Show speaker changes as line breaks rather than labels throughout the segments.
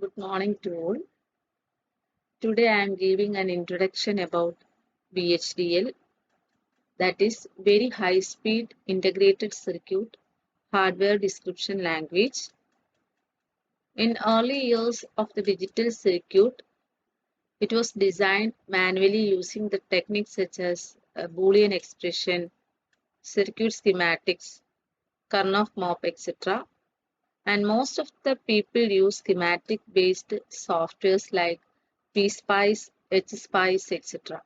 Good morning to all. Today I am giving an introduction about VHDL, that is Very High Speed Integrated Circuit Hardware Description Language. In early years of the digital circuit, it was designed manually using the techniques such as Boolean expression, circuit schematics, Karnaugh map, etc. And most of the people use schematic based softwares like PSpice, HSpice, etc.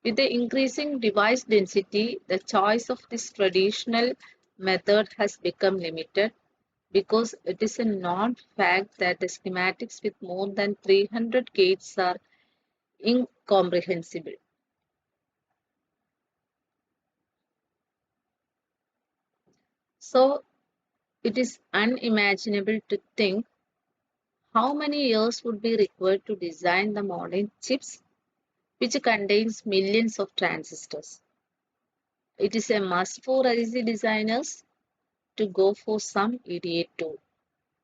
With the increasing device density, the choice of this traditional method has become limited because it is a known fact that the schematics with more than 300 gates are incomprehensible. So, it is unimaginable to think how many years would be required to design the modern chips which contains millions of transistors. It is a must for IC designers to go for some EDA tool.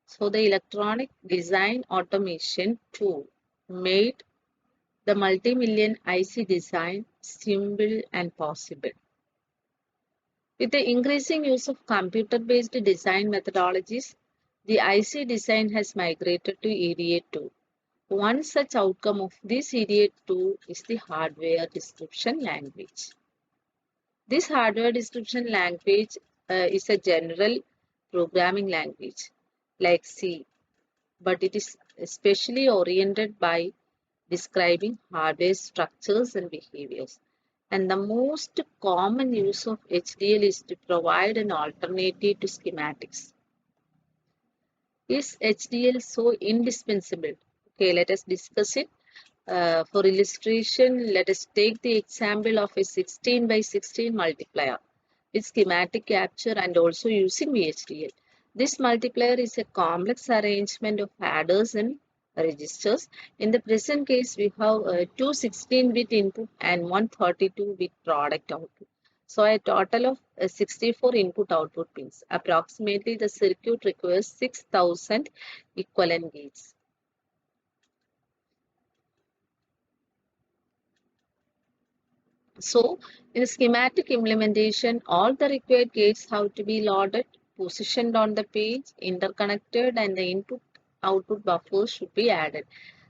So the electronic design automation tool made the multi-million IC design simple and possible. With the increasing use of computer-based design methodologies, the IC design has migrated to EDA tool. One such outcome of this EDA tool is the hardware description language. This hardware description language is a general programming language like C, but it is especially oriented by describing hardware structures and behaviors. And the most common use of HDL is to provide an alternative to schematics. Is HDL so indispensable? Okay, let us discuss it. For illustration, let us take the example of a 16 by 16 multiplier with schematic capture and also using VHDL. This multiplier is a complex arrangement of adders and registers. In the present case, we have two 16-bit input and one 32-bit product output. So a total of 64 input-output pins. Approximately, the circuit requires 6,000 equivalent gates. So, in the schematic implementation, all the required gates have to be loaded, positioned on the page, interconnected, and the input-output buffers should be added.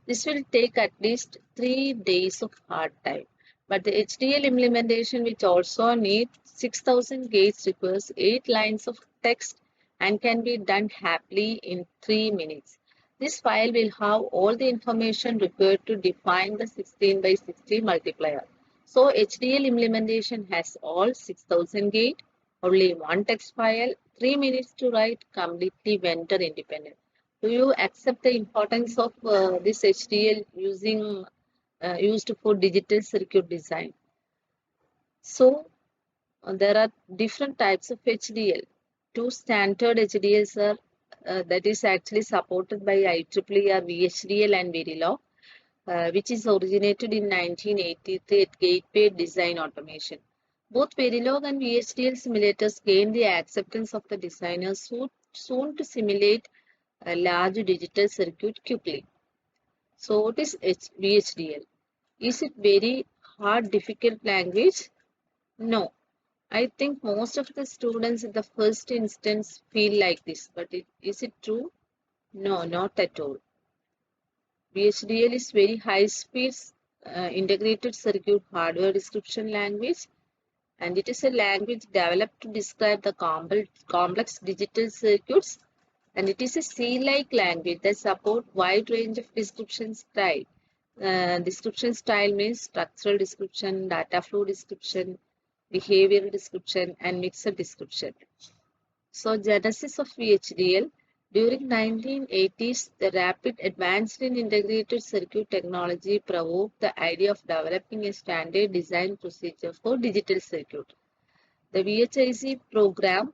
This will take at least 3 days of hard time. But the HDL implementation, which also needs 6,000 gates, requires 8 lines of text and can be done happily in 3 minutes. This file will have all the information required to define the 16 by 16 multiplier. So HDL implementation has all 6,000 gate, only one text file, 3 minutes to write, completely vendor independent. Do you accept the importance of this HDL used for digital circuit design? So there are different types of HDL. Two standard HDLs are that is actually supported by IEEE are VHDL and Verilog, which is originated in 1983 at Gateway Design Automation. Both Verilog and VHDL simulators gained the acceptance of the designers who soon to simulate a large digital circuit quickly. So what is VHDL? Is it very hard, difficult language? No. I think most of the students in the first instance feel like this, but is it true? No, not at all. VHDL is very high speed integrated circuit hardware description language, and it is a language developed to describe the complex digital circuits, and it is a C-like language that supports wide range of description style. Description style means structural description, data flow description, behavior description, and mixed description. So genesis of VHDL. During 1980s, the rapid advance in integrated circuit technology provoked the idea of developing a standard design procedure for digital circuit. The VHIC program,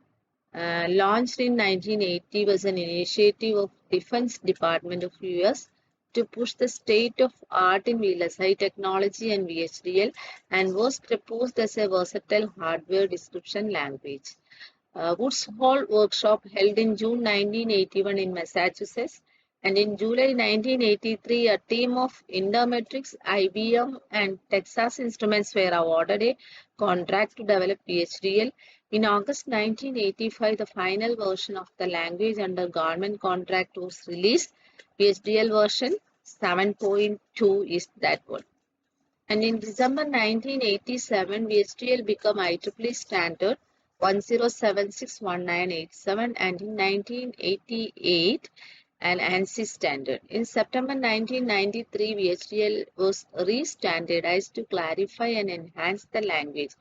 launched in 1980, was an initiative of Defense Department of US to push the state of art in VLSI technology and VHDL, and was proposed as a versatile hardware description language. Woods Hole workshop held in June 1981 in Massachusetts And in July 1983, a team of Intermetrics, IBM, and Texas Instruments were awarded a contract to develop VHDL. In August 1985, the final version of the language under government contract was released. VHDL version 7.2 is that one. And in December 1987, VHDL became IEEE standard 10761987, and in 1988 an ANSI standard. In September 1993, VHDL was re-standardized to clarify and enhance the language.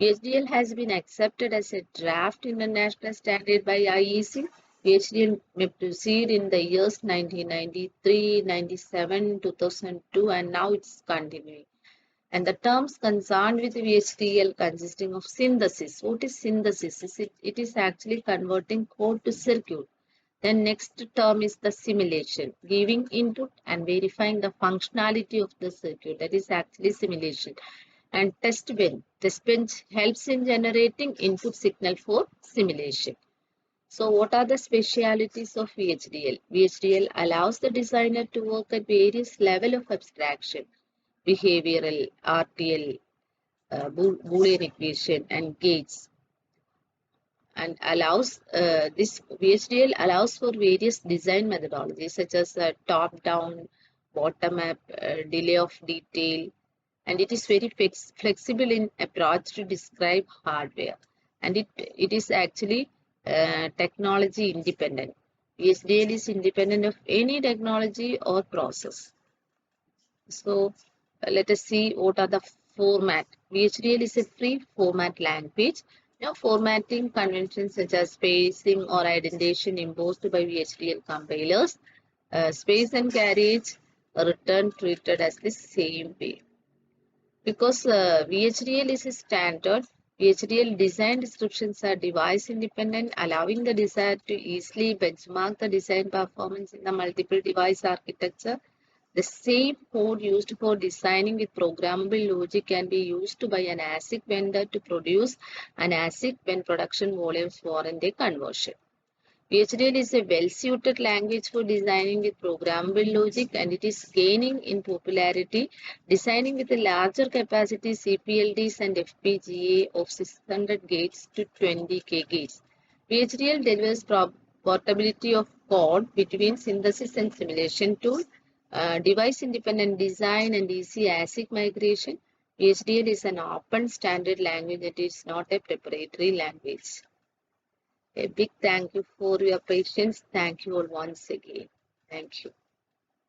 VHDL has been accepted as a draft international standard by IEC. VHDL may proceed in the years 1993, 97, 2002, and now it's continuing. And the terms concerned with VHDL consisting of synthesis. What is synthesis? It is actually converting code to circuit. Then next term is the simulation, giving input and verifying the functionality of the circuit. That is actually simulation. And test bench. Test bench helps in generating input signal for simulation. So what are the specialities of VHDL? VHDL allows the designer to work at various levels of abstraction, behavioral, RTL, Boolean equation, and gates, and allows this VHDL allows for various design methodologies such as top-down, bottom-up, delay of detail, and it is very flexible in approach to describe hardware, and it is actually technology independent. VHDL is independent of any technology or process. So let us see what are the format. VHDL is a free format language. Now, formatting conventions such as spacing or indentation imposed by VHDL compilers, space and carriage return treated as the same way. Because VHDL is a standard, VHDL design descriptions are device independent, allowing the designer to easily benchmark the design performance in the multiple device architecture. The same code used for designing with programmable logic can be used by an ASIC vendor to produce an ASIC when production volumes warrant a conversion. VHDL is a well-suited language for designing with programmable logic, and it is gaining in popularity. Designing with a larger capacity CPLDs and FPGA of 600 gates to 20K gates. VHDL delivers portability of code between synthesis and simulation tool, device-independent design, and easy ASIC migration. VHDL is an open standard language that is not a proprietary language. A big thank you for your patience. Thank you all once again. Thank you.